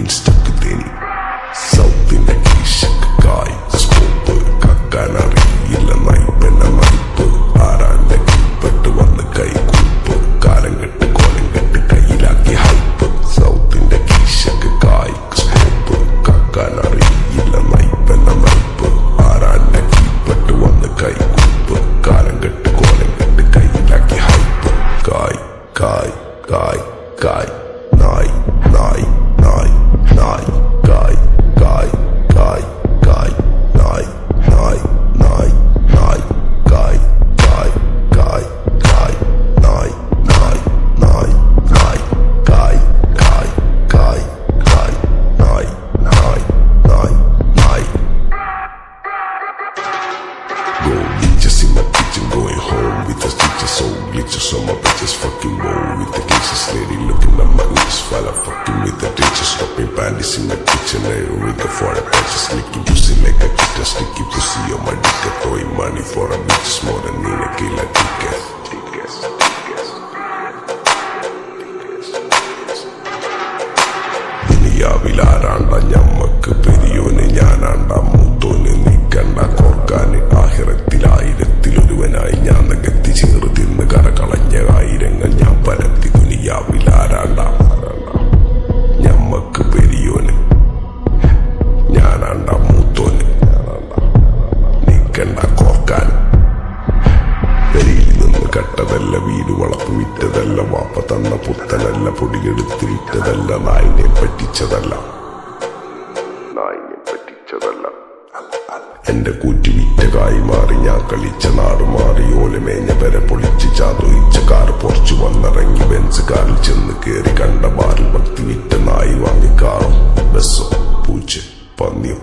ഇൻസ്റ്റക്ക് തേനി സൗത്തിന്റെ കീശക്ക് കായ് സ്കോപ്പ് കക്കാനറിയില്ല നയിപ്പെന്ന നയിപ്പ് ആരാന്റെ കീപ്പെട്ട് വന്ന് കൈകൂപ്പ് കാലം കെട്ട് കോലം കെട്ട് കയ്യിലാക്കി ഹൈപ്പ് സൗത്തിന്റെ കീശക്ക് കായ് സ്കോപ്പ് കക്കാനറിയില്ല നയിപ്പെന്ന നയിപ്പ് ആരാന്റെ കീപ്പെട്ട് വന്ന് കൈകൂപ്പ് കാലം കെട്ട് കോലം കെട്ട് കയ്യിലാക്കി ഹൈപ്പ് കായ് കായ് കായ് കായ് നായ് നായ് നായ് നായ് കായ് കായ് കായ് കായ് നായ് നായ് നായ് നായ് കായ് കായ് കായ് കായ് നായ് നായ് നായ് നായ് കായ് കായ് കായ് കായ് നായ് നായ് നായ് നായ്. Go bitches in my kitchen, going home with the stitches, so glitches on my bitches, fucking roll with the cases, lady looking at my niche while I'm fucking with the ditches, dropping panties in the kitchen, with the for the patches, licking pussy like a kitten, sticky pussy on my dick, throwing money for a bitch more than in a killer ticket. ദുനിയാവിലാരാണ്ട ഞമ്മക്ക് പെരിയോന് ഞാനാണ്ട മൂത്തോന് നീക്കണ്ട കോർക്കാന് ആഹിറത്തിലായിരത്തിലൊരുവനായി ഞാൻ നകത്തി ചേറ് തിന്ന് കരകളഞ്ഞ ആയിരങ്ങൾ ഞാൻ പരത്തി ദുനിയാവിലാരാണ്ട ഞമ്മക്ക് പെരിയോന് ഞാനാണ്ട മൂത്തോന് നീക്കണ്ട കോർക്കാൻ പെരിയിൽ നിന്ന് കട്ടതല്ല വീട് വളപ്പ് വിറ്റതല്ല വാപ്പ തന്ന പുത്തനല്ല പൊടിയെടുത്ത് വിറ്റതല്ല നായിനെ പറ്റിച്ചതല്ല എന്റെ കൂറ്റി വിറ്റ കായി മാറി ഞാൻ കളിച്ച നാട് മാറി ഓലമേഞ്ഞ പെര പൊളിച്ച് ചാതൊയിച്ച കാർ പൊറച്ചു വന്നിറങ്ങി ബെൻസ് കാറിൽ ചെന്ന് കേറി കണ്ട ബാറിൽ ഭക്തി വിറ്റ നായി വാങ്ങി കാറും ബസ്സോ പൂച്ച പന്നിയോ